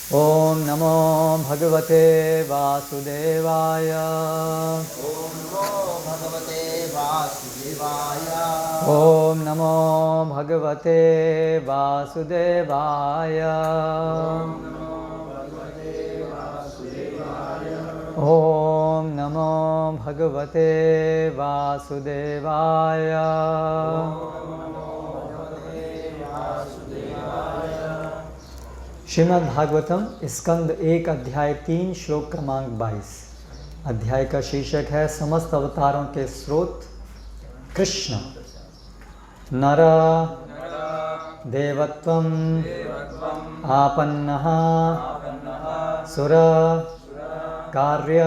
ओम नमो भगवते वासुदेवाय। ओम नमो भगवते वासुदेवाय। ओम नमो भगवते वासुदेवाय। ओम नमो भगवते वासुदेवाय। ओम नमो भगवते वासुदेवाय। श्रीमद् भागवतम स्कंद 1 अध्याय 3 श्लोक क्रमांक 22। अध्याय का शीर्षक है समस्त अवतारों के स्रोत कृष्ण। नर देवत्वम आपन्नः सुर कार्य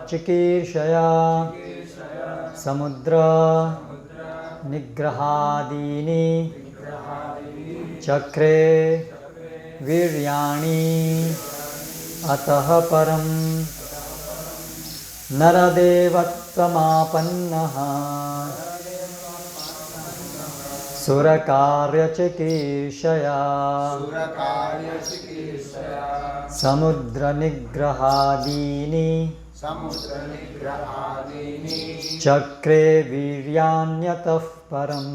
चिकीर्षया समुद्र निग्रहादीनि चक्रे वीर्याणि अतः परं नरदेवत्वमापन्नः सुरकार्यचिकीर्षया समुद्रनिग्रहादीनि चक्रे वीर्याण्यतः परं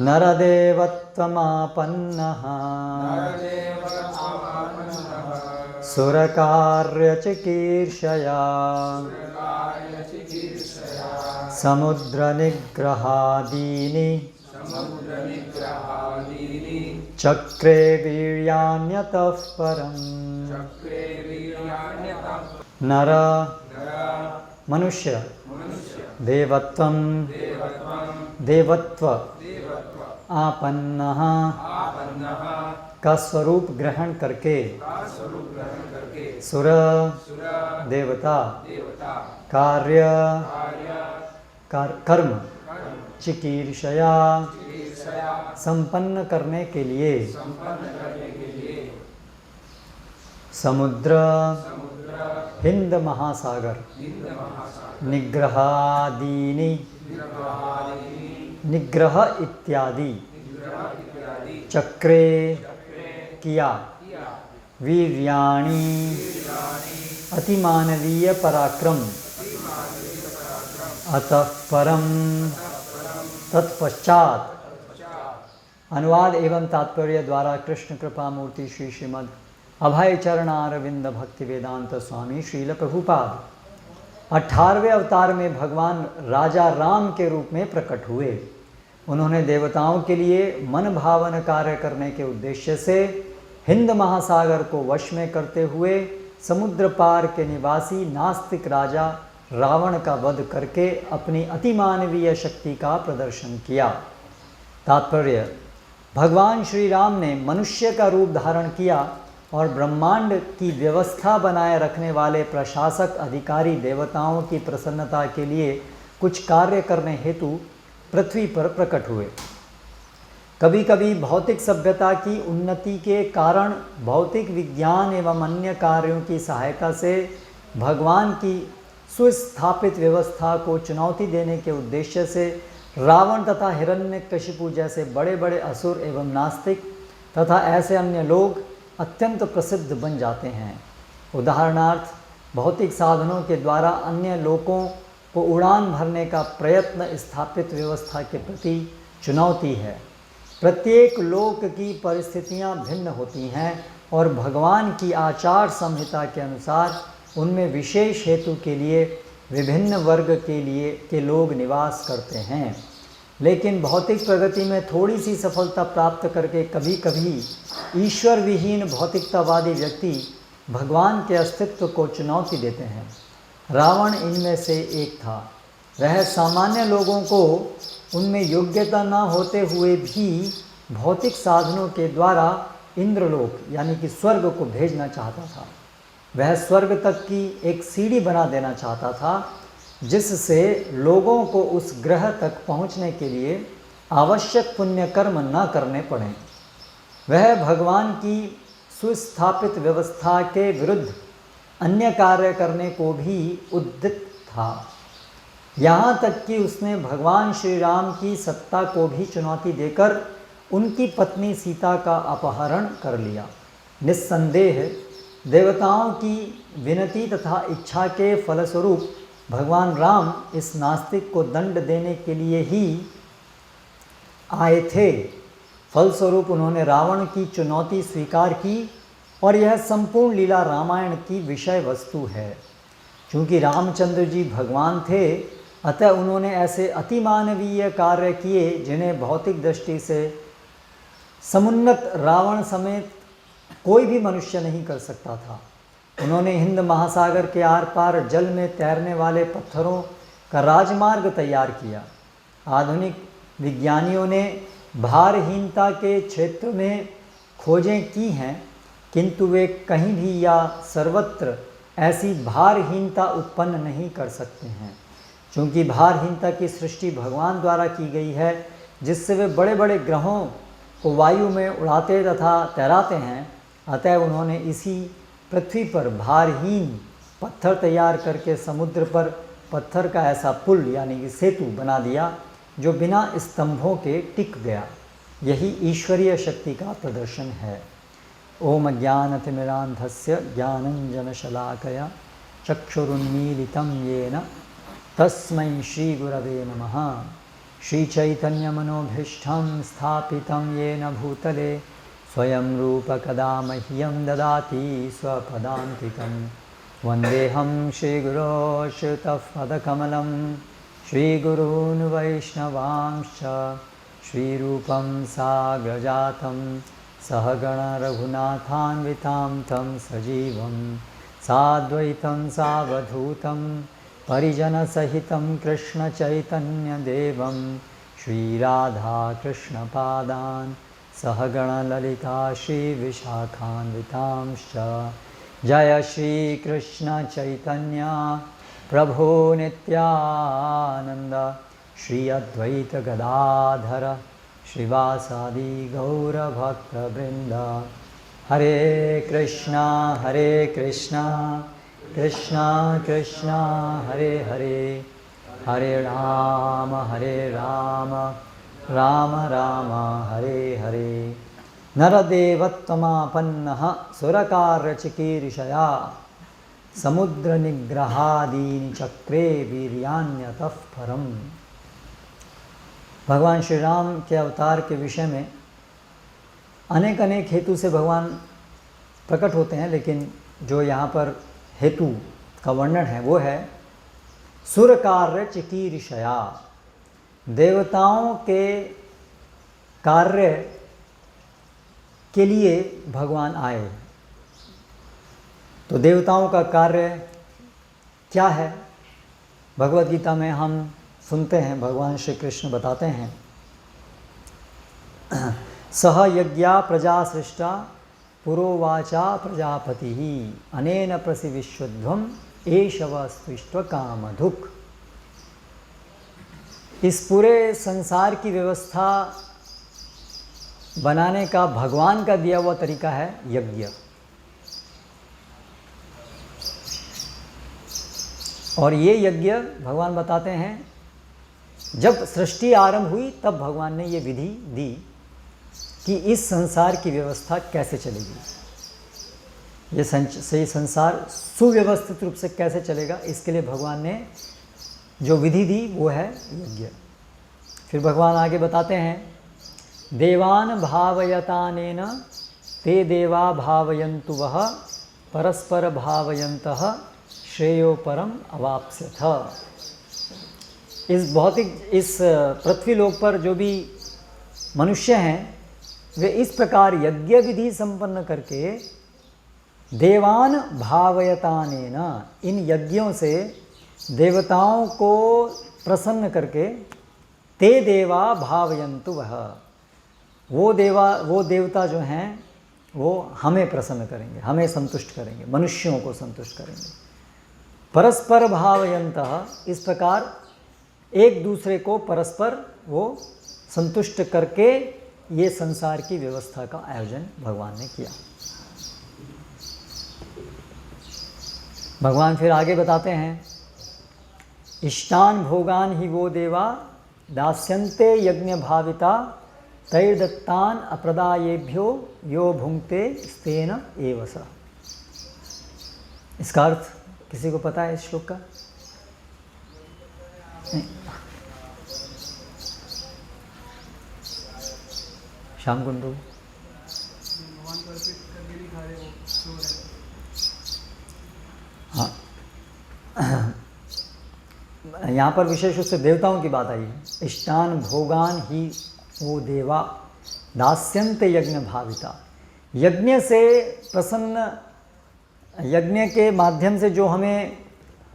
नरदेवत्वमापन्नः सुरकार्यचिकीर्षया समुद्रनिग्रहादीनि चक्रे वीर्याण्यतः परं नर मनुष्य देवत्वम देवत्व आपन्नः का स्वरूप ग्रहण करके सुर देवता कार्य कर्म चिकीर्षया संपन्न करने के लिए समुद्र हिंद महासागर निग्रहादीनि निग्रह इत्यादि चक्रे किया वीर्याणि अतिमानवीय पराक्रम अतः परम तत्पश्चात। अनुवाद एवं तात्पर्य द्वारा कृष्ण कृपा मूर्ति श्री श्रीमद् अभय चरणारविंद भक्ति वेदांत स्वामी श्रील प्रभुपाद 18वें अवतार में भगवान राजा राम के रूप में प्रकट हुए। उन्होंने देवताओं के लिए मन भावन कार्य करने के उद्देश्य से हिंद महासागर को वश में करते हुए समुद्र पार के निवासी नास्तिक राजा रावण का वध करके अपनी अतिमानवीय शक्ति का प्रदर्शन किया। तात्पर्य, भगवान श्री राम ने मनुष्य का रूप धारण किया और ब्रह्मांड की व्यवस्था बनाए रखने वाले प्रशासक अधिकारी देवताओं की प्रसन्नता के लिए कुछ कार्य करने हेतु पृथ्वी पर प्रकट हुए। कभी कभी भौतिक सभ्यता की उन्नति के कारण भौतिक विज्ञान एवं अन्य कार्यों की सहायता से भगवान की सुस्थापित व्यवस्था को चुनौती देने के उद्देश्य से रावण तथा हिरण्यकशिपु जैसे बड़े बड़े असुर एवं नास्तिक तथा ऐसे अन्य लोग अत्यंत प्रसिद्ध बन जाते हैं। उदाहरणार्थ, भौतिक साधनों के द्वारा अन्य लोगों को उड़ान भरने का प्रयत्न स्थापित व्यवस्था के प्रति चुनौती है। प्रत्येक लोक की परिस्थितियां भिन्न होती हैं और भगवान की आचार संहिता के अनुसार उनमें विशेष हेतु के लिए विभिन्न वर्ग के लोग निवास करते हैं। लेकिन भौतिक प्रगति में थोड़ी सी सफलता प्राप्त करके कभी कभी ईश्वर विहीन भौतिकतावादी व्यक्ति भगवान के अस्तित्व को चुनौती देते हैं। रावण इनमें से एक था। वह सामान्य लोगों को उनमें योग्यता न होते हुए भी भौतिक साधनों के द्वारा इंद्रलोक यानी कि स्वर्ग को भेजना चाहता था। वह स्वर्ग तक की एक सीढ़ी बना देना चाहता था जिससे लोगों को उस ग्रह तक पहुंचने के लिए आवश्यक पुण्य कर्म न करने पड़े। वह भगवान की सुस्थापित व्यवस्था के विरुद्ध अन्य कार्य करने को भी उद्यत था। यहाँ तक कि उसने भगवान श्री राम की सत्ता को भी चुनौती देकर उनकी पत्नी सीता का अपहरण कर लिया। निस्संदेह देवताओं की विनती तथा इच्छा के फलस्वरूप भगवान राम इस नास्तिक को दंड देने के लिए ही आए थे। फलस्वरूप उन्होंने रावण की चुनौती स्वीकार की और यह संपूर्ण लीला रामायण की विषय वस्तु है। चूँकि रामचंद्र जी भगवान थे, अतः उन्होंने ऐसे अतिमानवीय कार्य किए जिन्हें भौतिक दृष्टि से समुन्नत रावण समेत कोई भी मनुष्य नहीं कर सकता था। उन्होंने हिंद महासागर के आर पार जल में तैरने वाले पत्थरों का राजमार्ग तैयार किया। आधुनिक विज्ञानियों ने भारहीनता के क्षेत्र में खोजें की हैं, किंतु वे कहीं भी या सर्वत्र ऐसी भारहीनता उत्पन्न नहीं कर सकते हैं। क्योंकि भारहीनता की सृष्टि भगवान द्वारा की गई है, जिससे वे बड़े बड़े ग्रहों को वायु में उड़ाते तथा तैराते हैं। अतः उन्होंने इसी पृथ्वी पर भारहीन पत्थर तैयार करके समुद्र पर पत्थर का ऐसा पुल यानी कि सेतु बना दिया जो बिना स्तंभों के टिक गया। यही ईश्वरीय शक्ति का प्रदर्शन है। ओम ज्ञानतिमिरान्धस्य ज्ञानञ्जनशलाकया चक्षुरुन्मीलितं येन तस्मै श्रीगुरवे नमः। श्रीचैतन्यमनोभीष्टं स्थापितं येन भूतले स्वयं रूप कदा मह्यं ददाति स्वपदान्तिकं। वन्देऽहं श्रीगुरो श्रुतपदकमलं श्रीगुरून् वैष्णवांश्च श्रीरूपं साग्रजातं सहगण रघुनाथान्वितां तं सजीवं साद्वैतं सावधूतं परिजनसहितं कृष्णचैतन्यदेवं श्रीराधाकृष्णपादान् सहगण ललिता श्रीविशाखान्वितांश्च। जय श्रीकृष्ण चैतन्य प्रभो नित्यानंद श्री अद्वैत गदाधर श्रीवासादि गौरभक्तवृंद। हरे कृष्णा कृष्णा कृष्णा हरे हरे, हरे राम राम राम हरे हरे। नरदेवत्वमापन्नः सुरकारचिकीर्षया समुद्रनिग्रहादीनि चक्रे वीर्यान्यतः परम्। भगवान श्री राम के अवतार के विषय में अनेक अनेक हेतु से भगवान प्रकट होते हैं, लेकिन जो यहाँ पर हेतु का वर्णन है वो है सुर कार्य चिकीर्षया, देवताओं के कार्य के लिए भगवान आए। तो देवताओं का कार्य क्या है? भगवद गीता में हम सुनते हैं, भगवान श्री कृष्ण बताते हैं, सह यज्ञा प्रजा सृष्टा पुरोवाचा प्रजापति अनेन प्रसि विश्वध्वम एषवस्तुष्ट कामधुक्। इस पूरे संसार की व्यवस्था बनाने का भगवान का दिया हुआ तरीका है यज्ञ। और ये यज्ञ भगवान बताते हैं, जब सृष्टि आरंभ हुई तब भगवान ने ये विधि दी कि इस संसार की व्यवस्था कैसे चलेगी, ये संसार सुव्यवस्थित रूप से कैसे चलेगा, इसके लिए भगवान ने जो विधि दी वो है यज्ञ। फिर भगवान आगे बताते हैं, देवान भावयतानेन ते देवा भावयन्तु वह परस्पर भावयन्तः श्रेयो परम अवाप्स्यथ। इस पृथ्वी लोक पर जो भी मनुष्य हैं वे इस प्रकार यज्ञ विधि संपन्न करके देवान भावयतानेन, इन यज्ञों से देवताओं को प्रसन्न करके ते देवा भावयन्तु वह, वो देवता जो हैं वो हमें प्रसन्न करेंगे, हमें संतुष्ट करेंगे, मनुष्यों को संतुष्ट करेंगे। परस्पर भावयन्तः, इस प्रकार एक दूसरे को परस्पर वो संतुष्ट करके ये संसार की व्यवस्था का आयोजन भगवान ने किया। भगवान फिर आगे बताते हैं, इष्टान भोगान ही वो देवा दास्यन्ते यज्ञ भाविता तैर्दत्तान अप्रदायेभ्यो यो भुंक्ते स्तेन एव स। इसका अर्थ किसी को पता है इस श्लोक का? नहीं। श्याम कुंडू हाँ, यहाँ पर विशेष रूप से देवताओं की बात आई है। इष्टान भोगान ही वो देवा दास्यन्त यज्ञ भाविता। यज्ञ से प्रसन्न, यज्ञ के माध्यम से जो हमें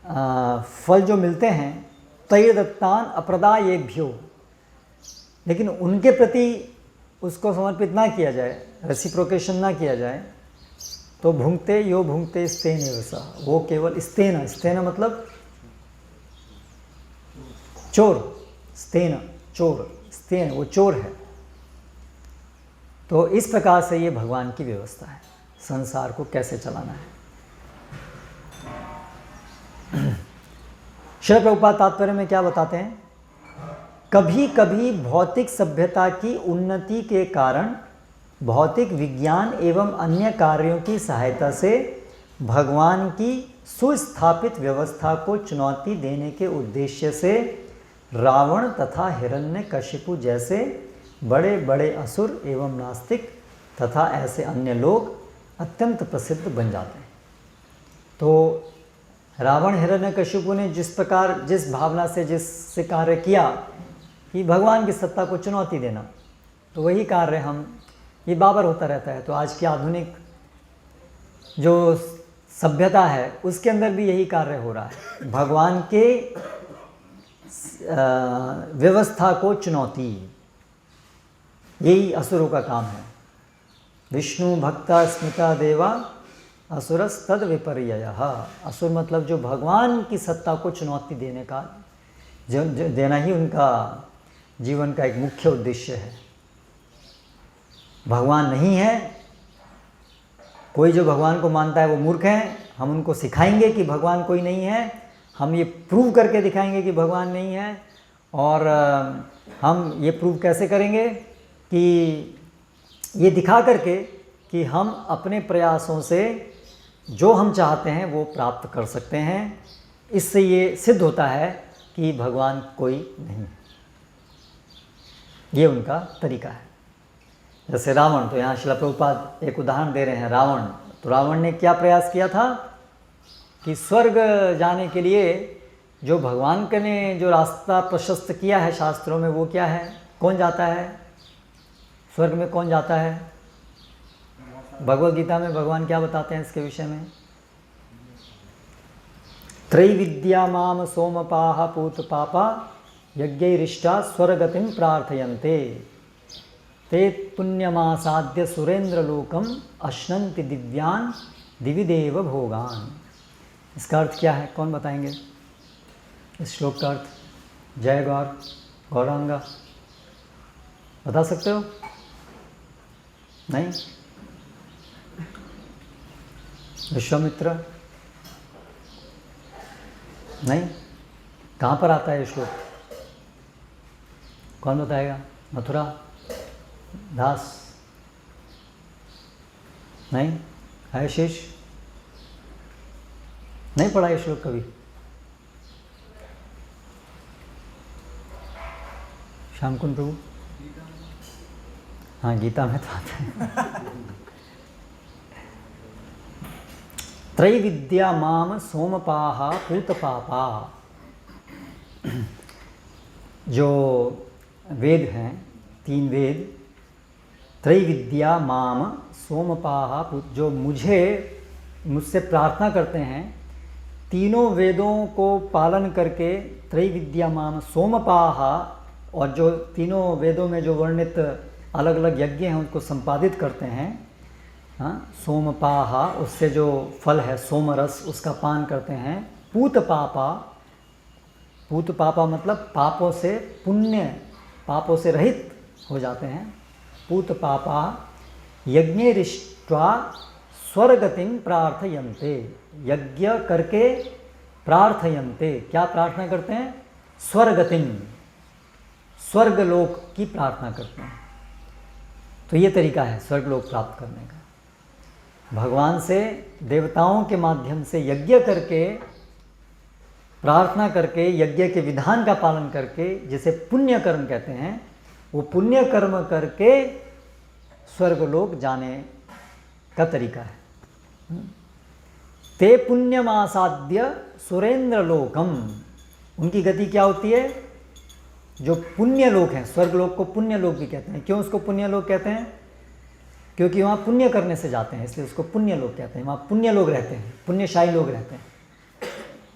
फल जो मिलते हैं, तय दत्तान अप्रदायेभ्यो, लेकिन उनके प्रति उसको समर्पित ना किया जाए, रेसिप्रोकेशन ना किया जाए, तो भुंक्ते यो भुंक्ते स्तेन एव स, वो केवल स्तेन, स्तेन मतलब चोर, स्तेन चोर, स्तेन वो चोर है। तो इस प्रकार से ये भगवान की व्यवस्था है, संसार को कैसे चलाना है। श्रील प्रभुपाद तात्पर्य में क्या बताते हैं? कभी कभी भौतिक सभ्यता की उन्नति के कारण भौतिक विज्ञान एवं अन्य कार्यों की सहायता से भगवान की सुस्थापित व्यवस्था को चुनौती देने के उद्देश्य से रावण तथा हिरण्यकशिपु जैसे बड़े बड़े असुर एवं नास्तिक तथा ऐसे अन्य लोग अत्यंत प्रसिद्ध बन जाते हैं। तो रावण हिरण्यकशिपु ने जिस प्रकार, जिस भावना से, जिससे कार्य किया कि भगवान की सत्ता को चुनौती देना, तो वही कार्य हम, ये बाबर होता रहता है। तो आज की आधुनिक जो सभ्यता है उसके अंदर भी यही कार्य हो रहा है, भगवान के व्यवस्था को चुनौती, यही असुरों का काम है। विष्णु भक्ता स्मिता देवा असुरस तद विपर्ययः। असुर मतलब जो भगवान की सत्ता को चुनौती देने का, जो देना ही उनका जीवन का एक मुख्य उद्देश्य है। भगवान नहीं है, कोई जो भगवान को मानता है वो मूर्ख है। हम उनको सिखाएंगे कि भगवान कोई नहीं है, हम ये प्रूव करके दिखाएंगे कि भगवान नहीं है। और हम ये प्रूव कैसे करेंगे कि ये दिखा करके कि हम अपने प्रयासों से जो हम चाहते हैं वो प्राप्त कर सकते हैं। इससे ये सिद्ध होता है कि भगवान कोई नहीं, ये उनका तरीका है। जैसे रावण, तो यहाँ श्रील प्रभुपाद एक उदाहरण दे रहे हैं। रावण, तो रावण ने क्या प्रयास किया था कि स्वर्ग जाने के लिए जो भगवान के ने जो रास्ता प्रशस्त किया है शास्त्रों में, वो क्या है? कौन जाता है स्वर्ग में? कौन जाता है? भगवद गीता में भगवान क्या बताते हैं इसके विषय में? त्रैविद्या माम सोमपाह पूत पापा यज्ञैरिष्टा स्वर्गतिम प्रार्थयन्ते ते पुण्यमासाद्य सुरेंद्र लोकम अश्नन्ति दिव्यान दिविदेव भोगान। इसका अर्थ क्या है? कौन बताएंगे इस श्लोक का अर्थ? जय गौर, गौरांगा बता सकते हो? नहीं? विश्वामित्र नहीं? कहाँ पर आता है ये श्लोक? कौन बताएगा? मथुरा दास नहीं? आशीष नहीं पढ़ा ये श्लोक कभी? श्याम कुंड प्रभु? हाँ, गीता में तो आता है। त्रैविद्या माम सोमपाहा पूतपापा, जो वेद हैं, 3 वेद, त्रैविद्या माम सोमपाहा, जो मुझसे प्रार्थना करते हैं, तीनों वेदों को पालन करके, त्रैविद्या माम सोमपाहा, और जो तीनों वेदों में जो वर्णित अलग अलग यज्ञ हैं उनको संपादित करते हैं। हाँ, सोमपाहा, उससे जो फल है सोमरस, उसका पान करते हैं। पूत पापा, पूत पापा मतलब पापों से, पुण्य पापों से रहित हो जाते हैं। पूत पापा यज्ञैरिष्ट्वा स्वर्गतिम प्रार्थयन्ते, यज्ञ करके प्रार्थयन्ते, क्या प्रार्थना करते हैं? स्वर्गतिम, स्वर्गलोक की प्रार्थना करते हैं। तो ये तरीका है स्वर्गलोक प्राप्त करने का। भगवान से देवताओं के माध्यम से यज्ञ करके, प्रार्थना करके, यज्ञ के विधान का पालन करके, जिसे पुण्य कर्म कहते हैं, वो पुण्य कर्म करके स्वर्गलोक जाने का तरीका है। ते पुण्यमासाद्य सुरेंद्र लोकम, उनकी गति क्या होती है? जो पुण्य लोक हैं, स्वर्गलोक को पुण्य लोक भी कहते हैं। क्यों उसको पुण्य लोक कहते हैं? क्योंकि वहाँ पुण्य करने से जाते हैं, इसलिए उसको पुण्य लोक कहते हैं। वहाँ पुण्य लोग रहते हैं, पुण्यशाही लोग रहते हैं।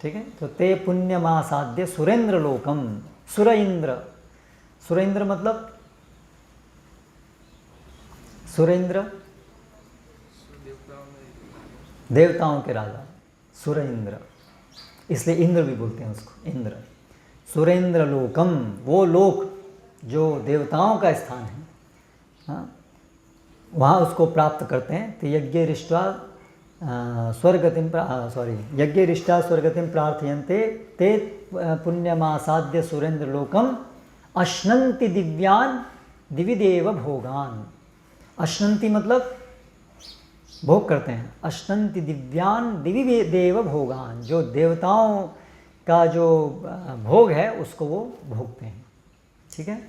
ठीक है, तो ते पुण्यमासाद्य सुरेंद्र लोकम, सुर इंद्र, सुरेंद्र मतलब सुरेंद्र देवताओं के राजा, सुर इंद्र, इसलिए इंद्र भी बोलते हैं उसको, इंद्र। सुरेंद्र लोकम, वो लोक जो देवताओं का स्थान है, हाँ, वहाँ उसको प्राप्त करते हैं। तो यज्ञरिष्ट्वा स्वर्गतिम यज्ञरिष्टा स्वर्गतिम प्रार्थयन्ते ते पुण्यमासाद्य सुरेंद्र लोकम अश्नन्ति दिव्यान दिविदेव भोगान। अश्नन्ति मतलब भोग करते हैं, अश्नन्ति दिव्यान दिविदेव भोगान, जो देवताओं का जो भोग है उसको वो भोगते हैं। ठीक है,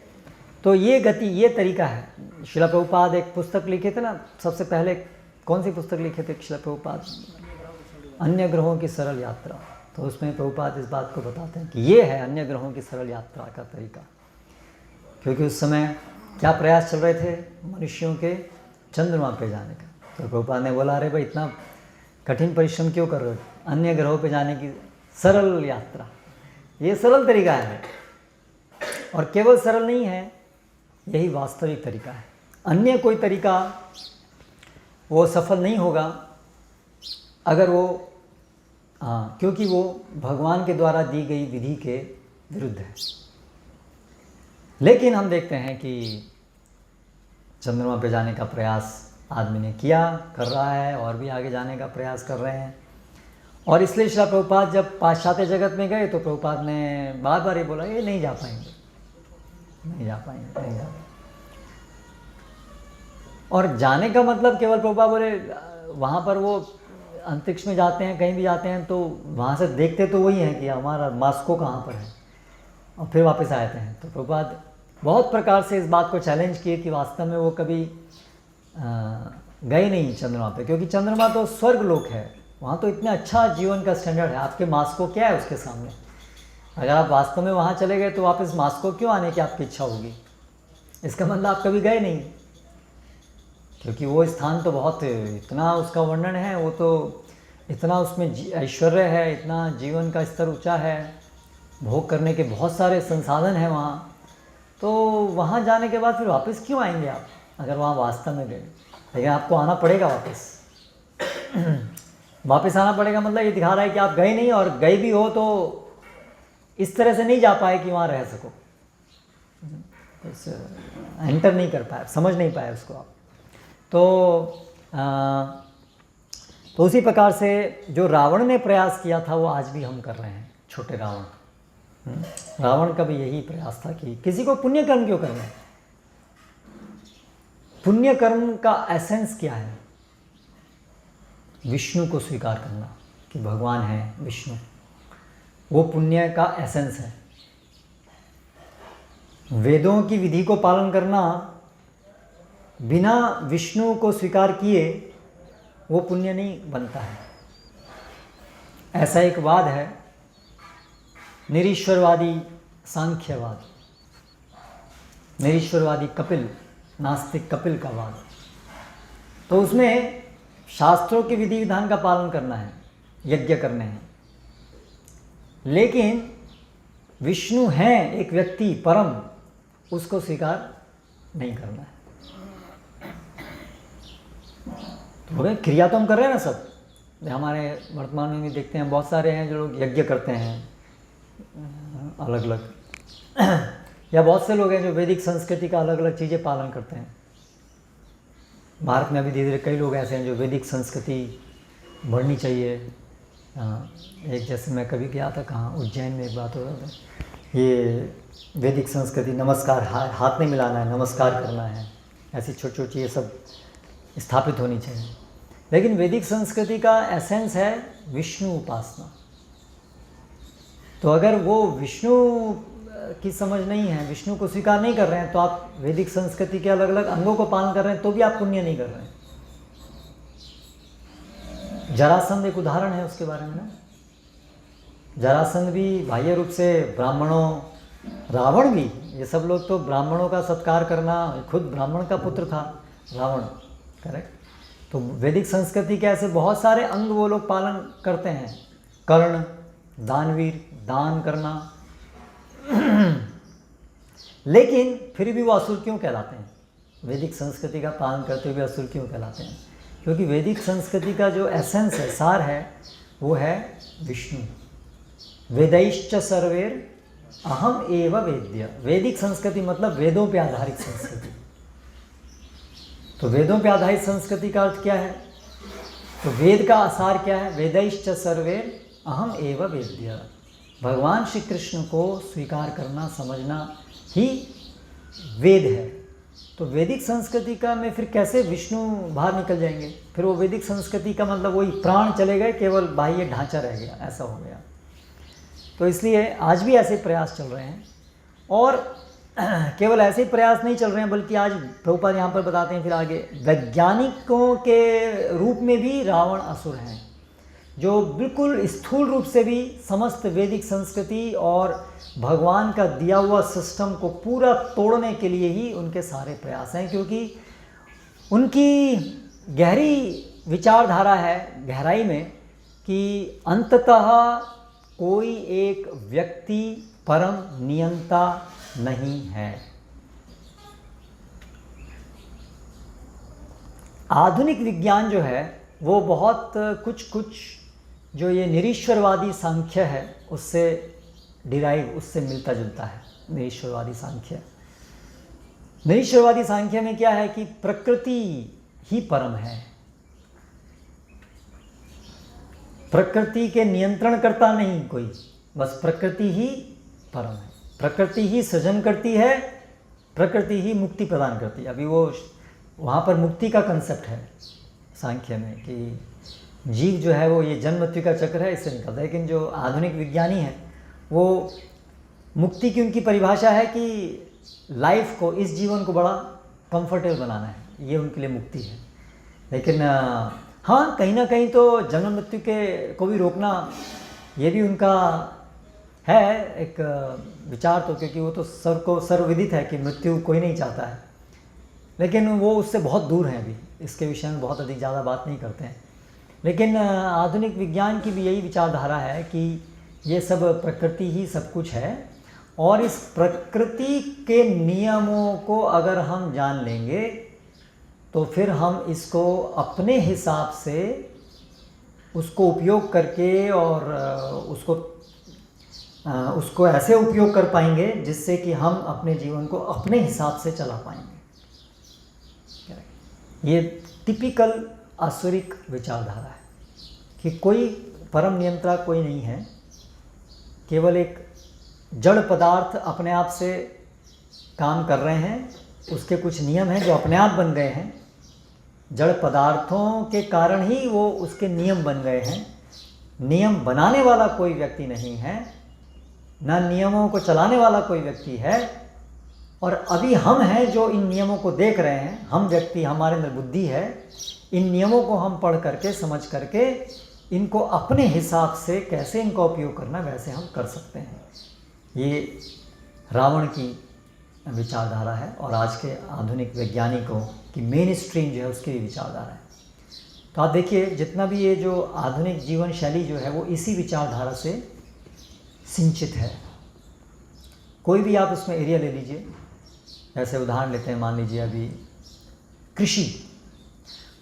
तो ये गति, ये तरीका है। श्रील प्रभुपाद एक पुस्तक लिखे थे ना, सबसे पहले कौन सी पुस्तक लिखे थे श्रील प्रभुपाद? अन्य ग्रहों की सरल यात्रा। तो उसमें प्रभुपाद इस बात को बताते हैं कि ये है अन्य ग्रहों की सरल यात्रा का तरीका। क्योंकि उस समय क्या प्रयास चल रहे थे मनुष्यों के? चंद्रमा पे जाने का। तो प्रभुपाद ने बोला, अरे भाई इतना कठिन परिश्रम क्यों कर रहे हो? अन्य ग्रहों पे जाने की सरल यात्रा, ये सरल तरीका है। और केवल सरल नहीं है, यही वास्तविक तरीका है। अन्य कोई तरीका वो सफल नहीं होगा अगर वो क्योंकि वो भगवान के द्वारा दी गई विधि के विरुद्ध है। लेकिन हम देखते हैं कि चंद्रमा पे जाने का प्रयास आदमी ने किया, कर रहा है, और भी आगे जाने का प्रयास कर रहे हैं। और इसलिए श्रील प्रभुपाद जब पाश्चात्य जगत में गए तो प्रभुपाद ने बार बार ये बोला, ये नहीं जा पाएंगे, नहीं जा पाएंगे, नहीं जा पाएंगे। और जाने का मतलब केवल प्रभुपाद बोले वहाँ पर वो अंतरिक्ष में जाते हैं, कहीं भी जाते हैं तो वहाँ से देखते तो वही हैं कि हमारा मास्को कहाँ पर है, और फिर वापस आते हैं। तो प्रभुपाद बहुत प्रकार से इस बात को चैलेंज किए कि वास्तव में वो कभी गए नहीं चंद्रमा पे, क्योंकि चंद्रमा तो स्वर्ग लोक है, वहाँ तो इतना अच्छा जीवन का स्टैंडर्ड है। आपके मास्को क्या है उसके सामने? अगर आप वास्तव में वहाँ चले गए तो वापस मास्को क्यों आने की आपकी इच्छा होगी? इसका मतलब आप कभी गए नहीं, क्योंकि वो स्थान तो बहुत, इतना उसका वर्णन है, वो तो इतना उसमें ऐश्वर्य है, इतना जीवन का स्तर ऊंचा है, भोग करने के बहुत सारे संसाधन हैं वहाँ। तो वहाँ जाने के बाद फिर वापस क्यों आएंगे आप, अगर वहाँ वास्तव में गए? लेकिन आपको आना पड़ेगा वापस। वापस आना पड़ेगा मतलब ये दिखा रहा है कि आप गए नहीं, और गए भी हो तो इस तरह से नहीं जा पाए कि वहाँ रह सको, एंटर नहीं कर पाए, समझ नहीं पाए उसको आप। तो उसी प्रकार से जो रावण ने प्रयास किया था वो आज भी हम कर रहे हैं, छोटे रावण। रावण का भी यही प्रयास था कि किसी को पुण्य कर्म क्यों करना है? पुण्य कर्म का एसेंस क्या है? विष्णु को स्वीकार करना कि भगवान है विष्णु, वो पुण्य का एसेंस है। वेदों की विधि को पालन करना बिना विष्णु को स्वीकार किए वो पुण्य नहीं बनता है। ऐसा एक वाद है, निरीश्वरवादी सांख्यवाद, निरीश्वरवादी कपिल, नास्तिक कपिल का वाद। तो उसमें शास्त्रों के विधि विधान का पालन करना है, यज्ञ करने हैं, लेकिन विष्णु हैं एक व्यक्ति परम, उसको स्वीकार नहीं करना है। तो क्रिया तो हम कर रहे हैं ना सब, हमारे वर्तमान में भी देखते हैं बहुत सारे हैं जो लोग यज्ञ करते हैं अलग अलग, या बहुत से लोग हैं जो वैदिक संस्कृति का अलग अलग चीज़ें पालन करते हैं। भारत में अभी धीरे धीरे कई लोग ऐसे हैं जो वैदिक संस्कृति बढ़नी चाहिए। एक जैसे मैं कभी गया था, कहाँ, उज्जैन में एक बात हो रहा था, ये वैदिक संस्कृति, नमस्कार, हाथ नहीं मिलाना है, नमस्कार करना है, ऐसी छोटी छोटी ये सब स्थापित होनी चाहिए। लेकिन वैदिक संस्कृति का एसेंस है विष्णु उपासना। तो अगर वो विष्णु की समझ नहीं है, विष्णु को स्वीकार नहीं कर रहे हैं, तो आप वैदिक संस्कृति के अलग अलग अंगों को पालन कर रहे हैं तो भी आप पुण्य नहीं कर रहे हैं। जरासंध एक उदाहरण है उसके बारे में ना। जरासंध भी बाह्य रूप से ब्राह्मणों, रावण भी, ये सब लोग तो ब्राह्मणों का सत्कार करना, खुद ब्राह्मण का पुत्र था रावण, करेक्ट। तो वैदिक संस्कृति के ऐसे बहुत सारे अंग वो लोग पालन करते हैं। कर्ण, दानवीर, दान करना, लेकिन फिर भी वो असुर क्यों कहलाते हैं? वैदिक संस्कृति का पालन करते हुए असुर क्यों कहलाते हैं? क्योंकि वैदिक संस्कृति का जो एसेंस है, सार है, वो है विष्णु। वेदैश्च सर्वेर अहम एव वेद्य। वैदिक संस्कृति मतलब वेदों पे आधारित संस्कृति। तो वेदों पे आधारित संस्कृति का अर्थ क्या है? तो वेद का आसार क्या है? वेदैश्च सर्वेर अहम एव वेद्य। भगवान श्री कृष्ण को स्वीकार करना, समझना ही वेद है। तो वैदिक संस्कृति का में फिर कैसे विष्णु बाहर निकल जाएंगे? फिर वो वैदिक संस्कृति का मतलब वही प्राण चले गए, केवल बाह्य ढांचा रह गया, ऐसा हो गया। तो इसलिए आज भी ऐसे प्रयास चल रहे हैं, और केवल ऐसे ही प्रयास नहीं चल रहे हैं, बल्कि आज प्रभुपाद यहाँ पर बताते हैं फिर आगे, वैज्ञानिकों के रूप में भी रावण असुर हैं, जो बिल्कुल स्थूल रूप से भी समस्त वैदिक संस्कृति और भगवान का दिया हुआ सिस्टम को पूरा तोड़ने के लिए ही उनके सारे प्रयास हैं। क्योंकि उनकी गहरी विचारधारा है, गहराई में, कि अंततः कोई एक व्यक्ति परम नियंता नहीं है। आधुनिक विज्ञान जो है वो बहुत कुछ जो ये निरीश्वरवादी सांख्य है उससे डिराइव, उससे मिलता जुलता है। निरीश्वरवादी सांख्य, निरीश्वरवादी सांख्य में क्या है कि प्रकृति ही परम है, प्रकृति के नियंत्रण करता नहीं कोई, बस प्रकृति ही परम है। प्रकृति ही सृजन करती है, प्रकृति ही मुक्ति प्रदान करती है। अभी वो वहाँ पर मुक्ति का कंसेप्ट है सांख्य में, कि जीव जो है वो ये जन्म मृत्यु का चक्र है, इससे निकलता है। लेकिन जो आधुनिक विज्ञानी हैं वो मुक्ति की उनकी परिभाषा है कि लाइफ को, इस जीवन को बड़ा कंफर्टेबल बनाना है, ये उनके लिए मुक्ति है। लेकिन हाँ, कहीं ना कहीं तो जन्म मृत्यु के को भी रोकना, ये भी उनका है एक विचार, तो क्योंकि वो तो सर्वविदित है कि मृत्यु कोई नहीं चाहता है, लेकिन वो उससे बहुत दूर हैं। अभी इसके विषय में बहुत अधिक ज़्यादा बात नहीं करते हैं। लेकिन आधुनिक विज्ञान की भी यही विचारधारा है कि ये सब प्रकृति ही सब कुछ है, और इस प्रकृति के नियमों को अगर हम जान लेंगे तो फिर हम इसको अपने हिसाब से उसको उपयोग करके, और उसको ऐसे उपयोग कर पाएंगे जिससे कि हम अपने जीवन को अपने हिसाब से चला पाएंगे। ये टिपिकल आसुरिक विचारधारा है कि कोई परम नियंत्रा कोई नहीं है, केवल एक जड़ पदार्थ अपने आप से काम कर रहे हैं, उसके कुछ नियम हैं जो अपने आप बन गए हैं। जड़ पदार्थों के कारण ही वो उसके नियम बन गए हैं। नियम बनाने वाला कोई व्यक्ति नहीं है, ना नियमों को चलाने वाला कोई व्यक्ति है, और अभी हम हैं जो इन नियमों को देख रहे हैं। हम व्यक्ति, हमारे अंदर बुद्धि है, इन नियमों को हम पढ़ करके, समझ करके, इनको अपने हिसाब से कैसे इनका उपयोग करना वैसे हम कर सकते हैं। ये रावण की विचारधारा है, और आज के आधुनिक वैज्ञानिकों की मेन स्ट्रीम जो है उसकी भी विचारधारा है। तो आप देखिए, जितना भी ये जो आधुनिक जीवन शैली जो है वो इसी विचारधारा से सिंचित है। कोई भी आप उसमें एरिया ले लीजिए, ऐसे उदाहरण लेते हैं, मान लीजिए अभी कृषि।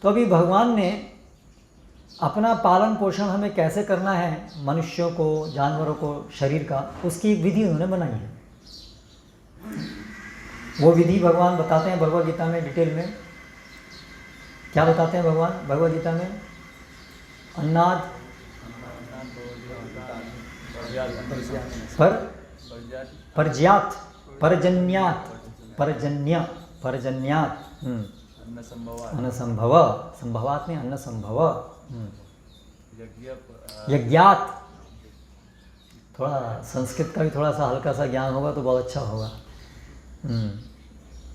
तो अभी भगवान ने अपना पालन पोषण हमें कैसे करना है, मनुष्यों को, जानवरों को, शरीर का, उसकी एक विधि उन्होंने बनाई है। वो विधि भगवान बताते हैं भगवद गीता में डिटेल में। क्या बताते हैं भगवान भगवद गीता में? अन्नाद पर्ज्यात, पर्जन्यात, पर्जन्यात अन्न संभवात्। अन्न संभव, संभवात नहीं, अन्न संभव। यज्ञ यज्ञात, थोड़ा संस्कृत का भी थोड़ा सा हल्का सा ज्ञान होगा तो बहुत अच्छा होगा।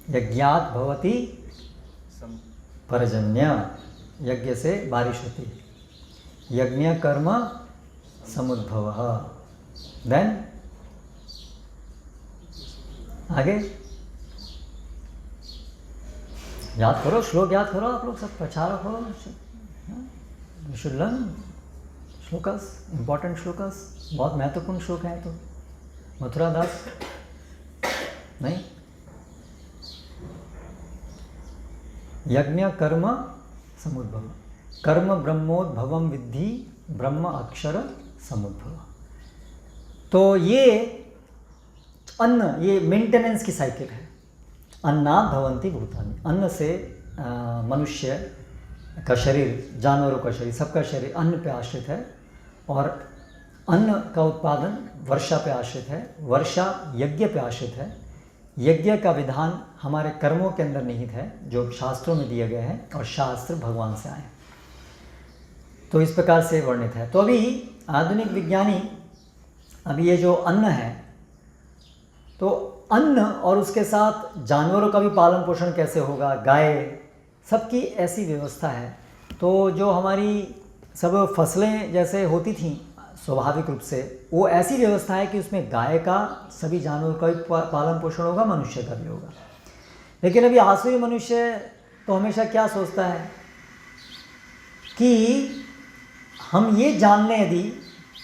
यज्ञात भवति पर्जन्य, यज्ञ से बारिश होती है। यज्ञ कर्म समुद्भव। देन आगे याद करो, श्लोक याद करो, आप लोग सब प्रचारक हो। You should learn shlokas, important shlokas, बहुत महत्वपूर्ण श्लोक है। तो मथुरा दास नहीं, यज्ञ कर्म समुद्भव, कर्म ब्रह्मोद्भवम विद्धि ब्रह्म अक्षर समुद्भव। तो ये अन्न, ये मेंटेनेंस की साइकिल है। अन्नात् भवन्ति भूतानि, अन्न से मनुष्य का शरीर, जानवरों का शरीर, सबका शरीर अन्न पे आश्रित है। और अन्न का उत्पादन वर्षा पे आश्रित है, वर्षा यज्ञ पे आश्रित है। यज्ञ का विधान हमारे कर्मों के अंदर निहित है जो शास्त्रों में दिए गए हैं, और शास्त्र भगवान से आए। तो इस प्रकार से वर्णित है। तो अभी आधुनिक विज्ञानी, अभी ये जो अन्न है, तो अन्न और उसके साथ जानवरों का भी पालन पोषण कैसे होगा, गाय, सबकी ऐसी व्यवस्था है। तो जो हमारी सब फसलें जैसे होती थीं स्वाभाविक रूप से, वो ऐसी व्यवस्था है कि उसमें गाय का, सभी जानवरों का भी पालन पोषण होगा, मनुष्य का भी होगा। लेकिन अभी आसुरी मनुष्य तो हमेशा क्या सोचता है कि हम ये जान लें यदि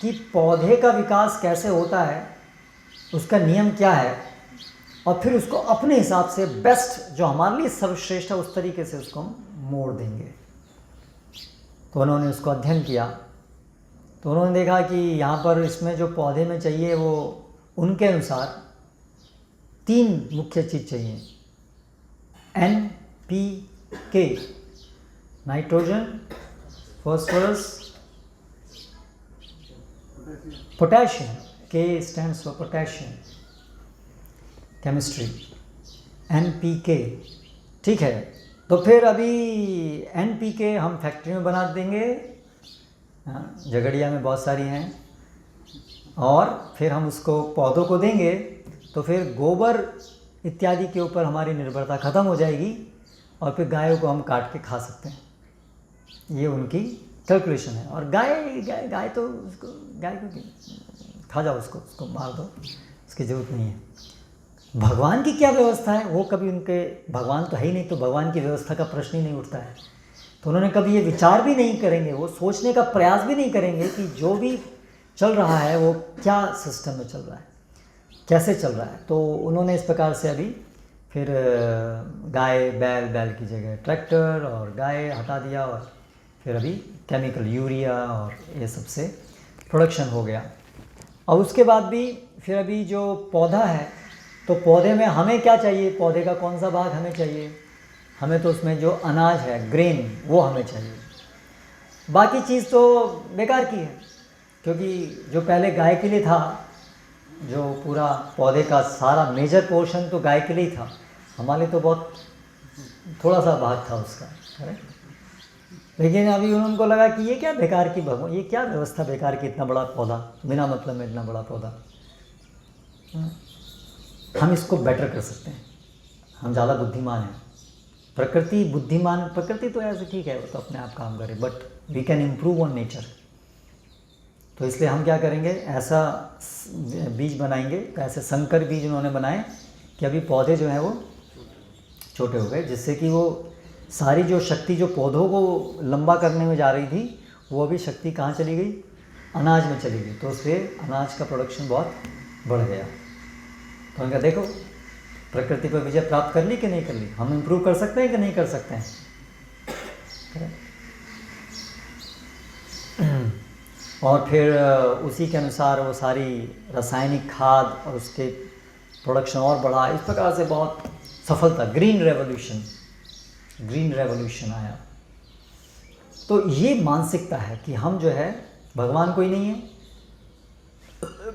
कि पौधे का विकास कैसे होता है, उसका नियम क्या है, और फिर उसको अपने हिसाब से बेस्ट, जो हमारे लिए सर्वश्रेष्ठ है, उस तरीके से उसको हम मोड़ देंगे। तो उन्होंने उसको अध्ययन किया। तो उन्होंने देखा कि यहाँ पर इसमें जो पौधे में चाहिए वो उनके अनुसार 3 मुख्य चीज़ चाहिए। NPK, nitrogen, phosphorus, potassium. K stands for potassium, chemistry. NPK, ठीक है। तो फिर अभी NPK हम फैक्ट्री में बना देंगे, झगड़िया में बहुत सारी हैं, और फिर हम उसको पौधों को देंगे, तो फिर गोबर इत्यादि के ऊपर हमारी निर्भरता ख़त्म हो जाएगी, और फिर गायों को हम काट के खा सकते हैं। ये उनकी कैलकुलेशन है। और गाय तो उसको, गाय को खा जाओ, उसको मार दो, उसकी ज़रूरत नहीं है। भगवान की क्या व्यवस्था है, वो कभी उनके, भगवान तो है ही नहीं, तो भगवान की व्यवस्था का प्रश्न ही नहीं उठता है। तो उन्होंने कभी ये विचार भी नहीं करेंगे, वो सोचने का प्रयास भी नहीं करेंगे कि जो भी चल रहा है वो क्या सिस्टम में चल रहा है, कैसे चल रहा है। तो उन्होंने इस प्रकार से अभी फिर गाय, बैल की जगह ट्रैक्टर और गाय हटा दिया, और फिर अभी केमिकल यूरिया और ये सब से प्रोडक्शन हो गया। और उसके बाद भी फिर अभी जो पौधा है, तो पौधे में हमें क्या चाहिए, पौधे का कौन सा भाग हमें चाहिए, हमें तो उसमें जो अनाज है, ग्रेन, वो हमें चाहिए। बाकी चीज़ तो बेकार की है, क्योंकि जो पहले गाय के लिए था, जो पूरा पौधे का सारा मेजर पोर्शन तो गाय के लिए ही था, हमारे तो बहुत थोड़ा सा भाग था उसका, करेक्ट। लेकिन अभी उनको लगा कि ये क्या बेकार की, भगवान ये क्या व्यवस्था बेकार की, इतना बड़ा पौधा, बिना मतलब में इतना बड़ा पौधा, हम इसको बेटर कर सकते हैं, हम ज़्यादा बुद्धिमान हैं। प्रकृति बुद्धिमान, प्रकृति तो ऐसे ठीक है, वो तो अपने आप काम करे, but we can improve on nature. तो इसलिए हम क्या करेंगे, ऐसा बीज बनाएंगे, ऐसे संकर बीज उन्होंने बनाए कि अभी पौधे जो हैं वो छोटे हो गए, जिससे कि वो सारी जो शक्ति जो पौधों को लंबा करने में जा रही थी, वो अभी शक्ति कहाँ चली गई, अनाज में चली गई। तो उससे अनाज का प्रोडक्शन बहुत बढ़ गया। तो उनका देखो प्रकृति पर विजय प्राप्त कर ली कि नहीं कर ली, हम इम्प्रूव कर सकते हैं कि नहीं कर सकते हैं। और फिर उसी के अनुसार वो सारी रासायनिक खाद और उसके प्रोडक्शन और बढ़ा, इस प्रकार से बहुत सफलता, ग्रीन रेवोल्यूशन आया। तो ये मानसिकता है कि हम जो है, भगवान कोई नहीं है,